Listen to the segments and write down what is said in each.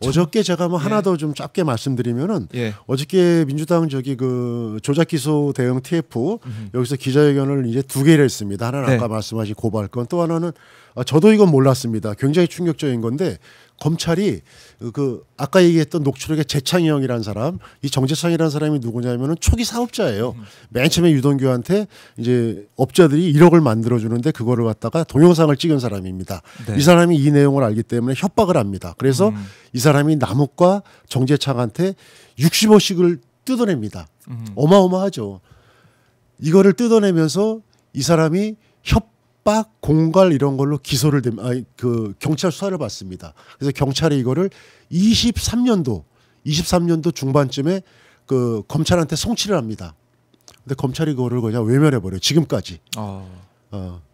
어저께 제가 뭐 하나 더 좀 짧게 말씀드리면은 어저께 민주당 저기 그 조작 기소 대응 TF 여기서 기자회견을 이제 2개를 했습니다. 하나는 아까 말씀하신 고발건, 또 하나는 저도 이건 몰랐습니다. 굉장히 충격적인 건데, 검찰이 그 아까 얘기했던 녹취록의 재창이 형이라는 사람, 이 정재창이라는 사람이 누구냐면은 초기 사업자예요. 맨 처음에 유동규한테 이제 업자들이 1억을 만들어 주는데 그거를 갖다가 동영상을 찍은 사람입니다. 이 사람이 이 내용을 알기 때문에 협박을 합니다. 그래서 이 사람이 남욱과 정재창한테 60억씩을 뜯어냅니다. 어마어마하죠. 이거를 뜯어내면서 이 사람이 협박, 공갈 이런 걸로 기소를 그 경찰 수사를 받습니다. 그래서 경찰이 이거를 23년도 중반쯤에 그 검찰한테 송치를 합니다. 근데 검찰이 그거를 그냥 외면해 버려요. 지금까지.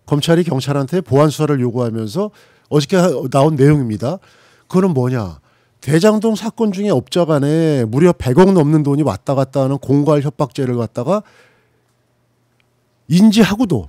검찰이 경찰한테 보안 수사를 요구하면서 어저께 나온 내용입니다. 그거는 뭐냐? 대장동 사건 중에 업자 간에 무려 100억 넘는 돈이 왔다 갔다 하는 공갈 협박죄를 갖다가 인지하고도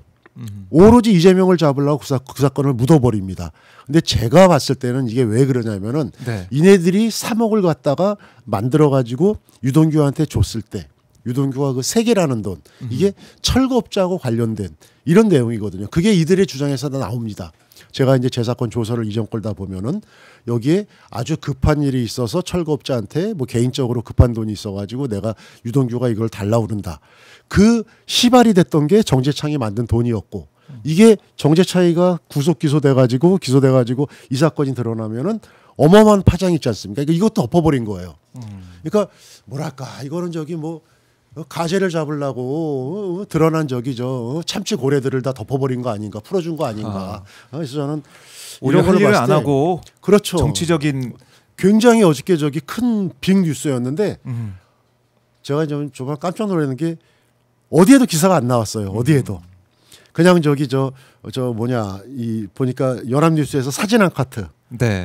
오로지 이재명을 잡으려고 그 사건을 묻어버립니다. 근데 제가 봤을 때는 이게 왜 그러냐면은 이네들이 3억을 갖다가 만들어가지고 유동규한테 줬을 때 유동규가 그 세계라는 돈, 이게 철거업자하고 관련된 이런 내용이거든요. 그게 이들의 주장에서 다 나옵니다. 제가 이제 제 사건 조서를 이전 걸 다 보면은 여기에 아주 급한 일이 있어서 철거업자한테 뭐 개인적으로 급한 돈이 있어가지고 내가 유동규가 이걸 달라고 그런다. 그 시발이 됐던 게 정재창이 만든 돈이었고, 이게 정재창이가 구속 기소돼가지고 이 사건이 드러나면은 어마어마한 파장이 있지 않습니까? 그러니까 이것도 엎어버린 거예요. 그러니까 뭐랄까, 이거는 저기 뭐 가재를 잡으려고 드러난 저기 참치 고래들을 다 덮어버린 거 아닌가, 풀어준 거 아닌가. 그래서 저는 이런 걸 일을 안 하고, 그렇죠, 정치적인 굉장히 어저께 저기 큰 빅 뉴스였는데 제가 좀 깜짝 놀라는 게 어디에도 기사가 안 나왔어요. 어디에도. 그냥 저기 이 보니까 연합뉴스에서 사진 한 카트.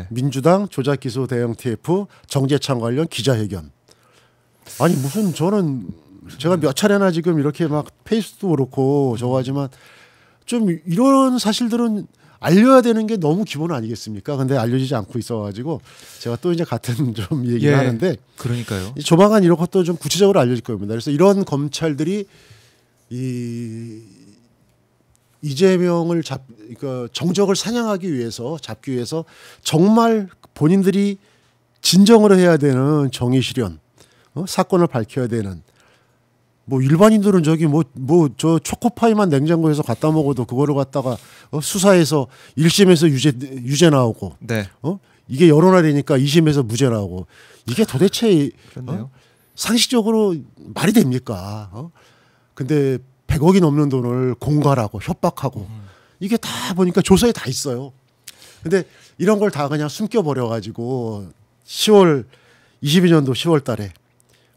민주당 조작 기소 대응 TF 정재창 관련 기자회견. 아니 무슨, 저는 제가 몇 차례나 지금 이렇게 막 페이스도 그렇고 저거 하지만 좀 이런 사실들은 알려야 되는 게 너무 기본 아니겠습니까? 근데 알려지지 않고 있어가지고 제가 또 이제 같은 좀 얘기를 하는데, 그러니까요. 조만간 이런 것도 좀 구체적으로 알려질 겁니다. 그래서 이런 검찰들이 이재명을 그러니까 정적을 사냥하기 위해서, 잡기 위해서 정말 본인들이 진정으로 해야 되는 정의 실현, 사건을 밝혀야 되는, 뭐 일반인들은 저기 저 초코파이만 냉장고에서 갖다 먹어도 그거를 갖다가 수사해서 1심에서 유죄 나오고, 이게 여론화되니까 2심에서 무죄 나오고, 이게 도대체 상식적으로 말이 됩니까? 근데 100억이 넘는 돈을 공갈하고 협박하고, 이게 다 보니까 조서에 다 있어요. 근데 이런 걸 다 그냥 숨겨버려가지고 22년도 10월 달에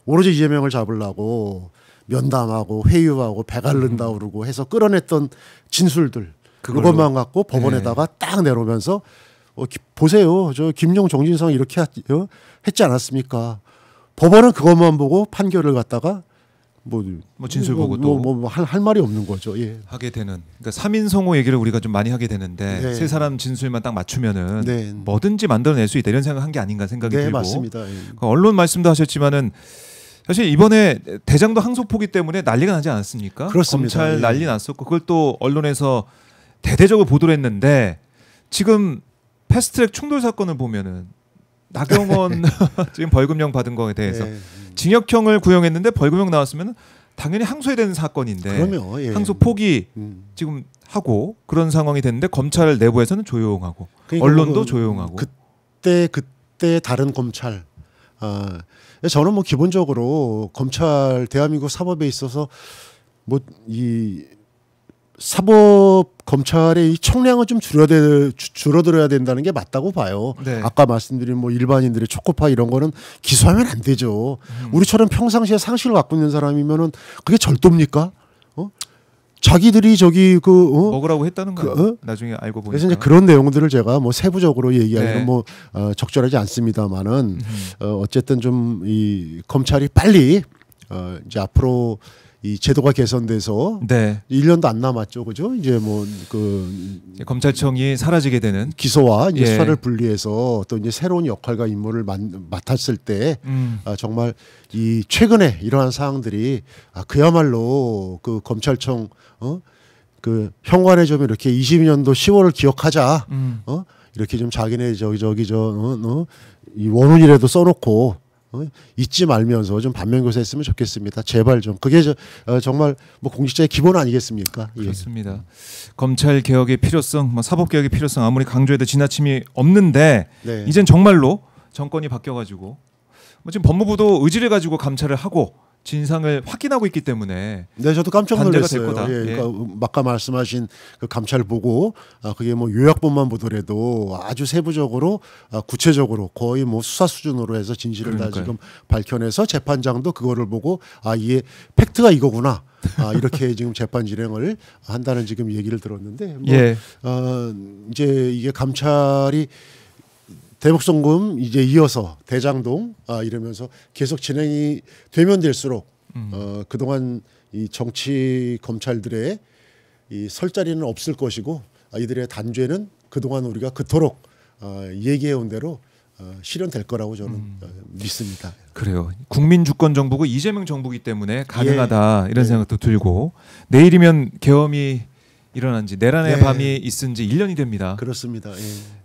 오로지 이재명을 잡으려고 면담하고 회유하고 배 갈른다 그러고 해서 끌어냈던 진술들, 그것만 갖고 법원에다가 딱 내놓으면서 보세요, 저 김용 정진성 이렇게 했지 않았습니까? 법원은 그것만 보고 판결을 갖다가 뭐 진술 보고 또 할 말이 없는 거죠. 하게 되는. 그러니까 3인 성호 얘기를 우리가 좀 많이 하게 되는데, 세 사람 진술만 딱 맞추면은 뭐든지 만들어낼 수 있다, 이런 생각한 게 아닌가 생각이 들고. 맞습니다. 언론 말씀도 하셨지만은 사실 이번에 대장도 항소포기 때문에 난리가 나지 않았습니까? 그렇습니다. 검찰 난리 났었고, 그걸 또 언론에서 대대적으로 보도를 했는데, 지금 패스트트랙 충돌 사건을 보면은 나경원 지금 벌금형 받은 거에 대해서 징역형을 구형했는데 벌금형 나왔으면 당연히 항소해야 되는 사건인데, 그럼요. 항소 포기 지금 하고 그런 상황이 됐는데, 검찰 내부에서는 조용하고, 그러니까 언론도 조용하고. 그때 다른 검찰. 저는 뭐 기본적으로 검찰, 대한민국 사법에 있어서 뭐 이 사법 검찰의 이 총량을 좀 줄어들어야 된다는 게 맞다고 봐요. 아까 말씀드린 뭐 일반인들의 초코파 이런 거는 기소하면 안 되죠. 우리처럼 평상시에 상식을 갖고 있는 사람이면은 그게 절도입니까? 자기들이 저기 먹으라고 했다는 거 나중에 알고 보니까. 그래서 이제 그런 내용들을 제가 뭐 세부적으로 얘기하기는 뭐 적절하지 않습니다만은 어쨌든 좀 이 검찰이 빨리 이제 앞으로 이 제도가 개선돼서 네. 1년도 안 남았죠, 그죠? 이제 뭐 검찰청이 사라지게 되는 기소와 이제 수사를 분리해서 또 이제 새로운 역할과 임무를 맡았을 때 정말 이 최근에 이러한 사항들이 그야말로 그 검찰청 그 현관에 좀 이렇게 22년도 10월을 기억하자, 이렇게 좀 자기네 이 원훈이라도 써놓고. 잊지 말면서 좀 반면교사했으면 좋겠습니다. 제발 좀 그게 정말 뭐 공직자의 기본 아니겠습니까? 그렇습니다. 예. 검찰 개혁의 필요성, 뭐 사법 개혁의 필요성 아무리 강조해도 지나침이 없는데 네. 이젠 정말로 정권이 바뀌어가지고 뭐 지금 법무부도 의지를 가지고 감찰을 하고 진상을 확인하고 있기 때문에 네, 저도 깜짝 놀랐어요. 예, 그러니까 아까 말씀하신 그 감찰 보고 그게 뭐 요약본만 보더라도 아주 세부적으로 구체적으로 거의 뭐 수사 수준으로 해서 진실을 다 지금 밝혀내서 재판장도 그거를 보고 이게 팩트가 이거구나. 이렇게 지금 재판 진행을 한다는 지금 얘기를 들었는데 이제 이게 감찰이 대북송금 이제 이어서 대장동 이러면서 계속 진행이 되면 될수록 그동안 이 정치 검찰들의 이 설 자리는 없을 것이고 이들의 단죄는 그동안 우리가 그토록 얘기해온 대로 실현될 거라고 저는 믿습니다. 그래요. 국민 주권 정부고 이재명 정부이기 때문에 가능하다 이런 생각도 들고 내일이면 계엄이 일어난 지 내란의 밤이 있은 지 1년이 됩니다. 그렇습니다.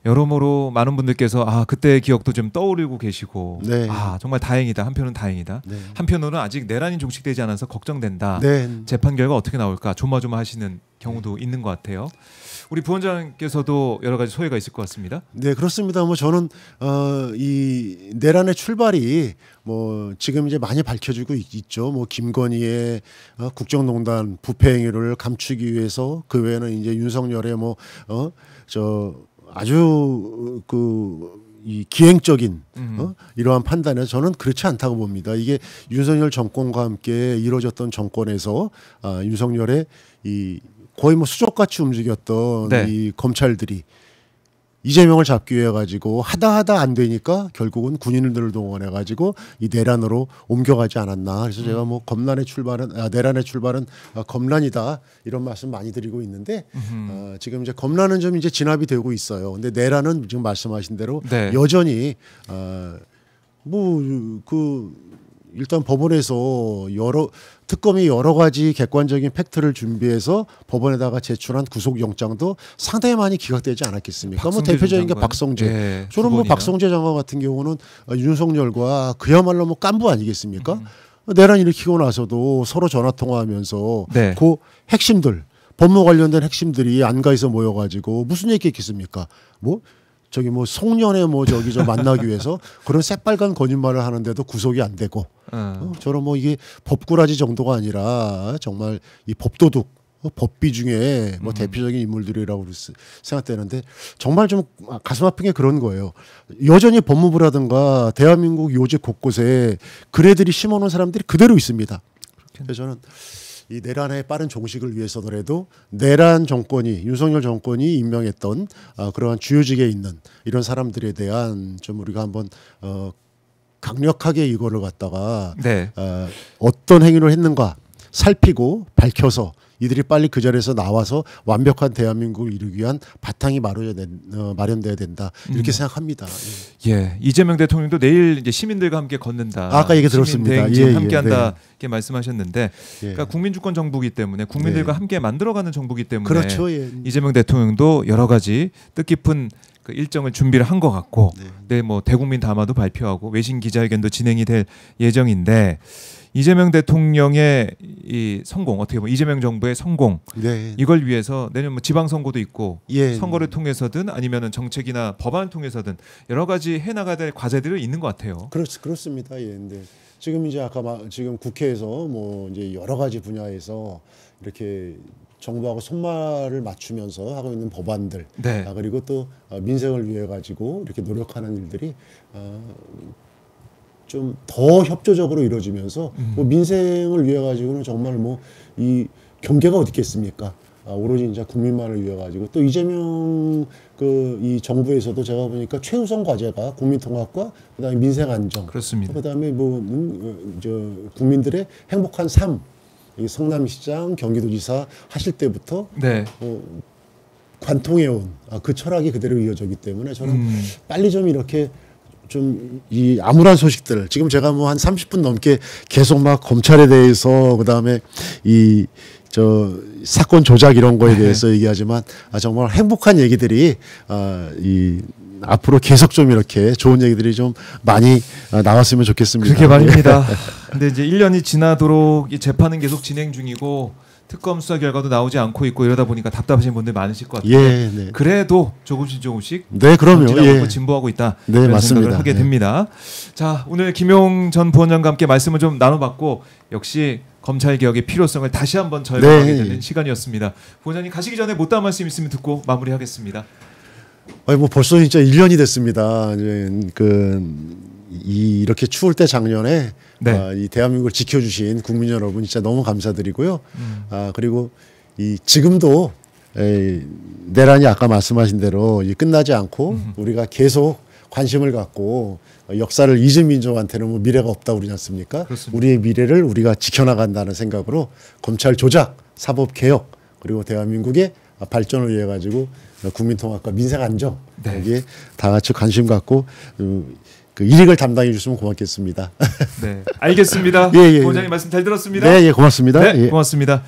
여러모로 많은 분들께서 그때의 기억도 좀 떠오르고 계시고 정말 다행이다. 한편은 다행이다. 한편으로는 아직 내란이 종식되지 않아서 걱정된다. 재판 결과 어떻게 나올까 조마조마하시는 경우도 있는 것 같아요. 우리 부원장께서도 여러 가지 소회가 있을 것 같습니다. 네, 그렇습니다. 뭐 저는 이 내란의 출발이 뭐 지금 이제 많이 밝혀지고 있죠. 뭐 김건희의 국정농단 부패 행위를 감추기 위해서 그 외에는 이제 윤석열의 아주 이 기행적인 이러한 판단에서 저는 그렇지 않다고 봅니다. 이게 윤석열 정권과 함께 이루어졌던 정권에서 윤석열의 이 거의 뭐 수족같이 움직였던 이 검찰들이 이재명을 잡기 위해 가지고 하다 안 되니까 결국은 군인들을 동원해 가지고 이 내란으로 옮겨가지 않았나. 그래서 제가 뭐 내란의 출발은 검란이다 이런 말씀 많이 드리고 있는데 지금 이제 검란은 좀 이제 진압이 되고 있어요. 근데 내란은 지금 말씀하신 대로 여전히 일단 법원에서 특검이 여러 가지 객관적인 팩트를 준비해서 법원에다가 제출한 구속영장도 상당히 많이 기각되지 않았겠습니까? 뭐 대표적인 게 박성재. 저는 뭐 박성재 장관 같은 경우는 윤석열과 그야말로 뭐 깐부 아니겠습니까? 내란 일으키고 나서도 서로 전화 통화하면서 그 핵심들 법무 관련된 핵심들이 안가에서 모여가지고 무슨 얘기했겠습니까? 송년회 만나기 위해서 그런 새빨간 거짓말을 하는데도 구속이 안 되고 저는 뭐 이게 법꾸라지 정도가 아니라 정말 이 법도둑 법비 중에 뭐 대표적인 인물들이라고 생각되는데 정말 좀 가슴 아픈 게 그런 거예요. 여전히 법무부라든가 대한민국 요직 곳곳에 그래들이 심어놓은 사람들이 그대로 있습니다. 그래서 저는 이 내란의 빠른 종식을 위해서더라도 내란 정권이 윤석열 정권이 임명했던 그러한 주요직에 있는 이런 사람들에 대한 좀 우리가 한번 강력하게 이거를 갖다가 어떤 행위를 했는가 살피고 밝혀서 이들이 빨리 그 자리에서 나와서 완벽한 대한민국을 이루기 위한 바탕이 마련돼야 된다 이렇게 생각합니다. 이재명 대통령도 내일 이제 시민들과 함께 걷는다. 아까 얘기 들었습니다. 함께한다 이렇게 말씀하셨는데, 그러니까 국민주권 정부이기 때문에 국민들과 함께 만들어가는 정부이기 때문에 그렇죠. 이재명 대통령도 여러 가지 뜻깊은 그 일정을 준비를 한 것 같고, 내일 뭐 대국민 담화도 발표하고 외신 기자회견도 진행이 될 예정인데. 이재명 대통령의 이 성공, 어떻게 보면 이재명 정부의 성공, 이걸 위해서 내년 뭐 지방선거도 있고 선거를 통해서든 아니면은 정책이나 법안을 통해서든 여러 가지 해나가야 될 과제들이 있는 것 같아요. 그렇습니다. 근데 지금 이제 아까 지금 국회에서 뭐 이제 여러 가지 분야에서 이렇게 정부하고 손발을 맞추면서 하고 있는 법안들, 그리고 또 민생을 위해 가지고 이렇게 노력하는 일들이 좀 더 협조적으로 이루어지면서 뭐 민생을 위해 가지고는 정말 뭐 이 경계가 어디 있겠습니까? 오로지 이제 국민만을 위해 가지고 또 이재명 이 정부에서도 제가 보니까 최우선 과제가 국민통합과 그다음에 민생 안정, 그렇습니다. 그다음에 국민들의 행복한 삶 이 성남시장, 경기도지사 하실 때부터 네. 관통해온 그 철학이 그대로 이어졌기 때문에 저는 빨리 좀 이렇게 좀 이 암울한 소식들 지금 제가 뭐 한 30분 넘게 계속 막 검찰에 대해서 그다음에 이 사건 조작 이런 거에 대해서 얘기하지만 정말 행복한 얘기들이 이 앞으로 계속 좀 이렇게 좋은 얘기들이 좀 많이 나왔으면 좋겠습니다. 그렇게 말입니다. 근데 이제 1년이 지나도록 이 재판은 계속 진행 중이고 특검 수사 결과도 나오지 않고 있고 이러다 보니까 답답하신 분들 많으실 것 같아요. 예, 네. 그래도 조금씩 네, 그럼요. 예. 진보하고 있다. 네, 이런 맞습니다. 생각을 하게 됩니다. 자, 오늘 김용 전 부원장과 함께 말씀을 좀 나눠봤고 역시 검찰 개혁의 필요성을 다시 한번 절감하게 되는 시간이었습니다. 부원장님 가시기 전에 못다한 말씀 있으면 듣고 마무리하겠습니다. 뭐 벌써 진짜 1년이 됐습니다. 이렇게 추울 때 작년에 이 대한민국을 지켜주신 국민 여러분 진짜 너무 감사드리고요. 그리고 지금도 내란이 아까 말씀하신 대로 끝나지 않고 우리가 계속 관심을 갖고 역사를 잊은 민족한테는 뭐 미래가 없다고 그러지 않습니까? 그렇습니다. 우리의 미래를 우리가 지켜나간다는 생각으로 검찰 조작, 사법 개혁 그리고 대한민국의 발전을 위해 가지고 국민 통합과 민생 안정 여기에 다 같이 관심 갖고 그 일익을 담당해 주시면 고맙겠습니다. 네, 알겠습니다. 예. 부원장님 말씀 잘 들었습니다. 네, 고맙습니다. 네, 고맙습니다.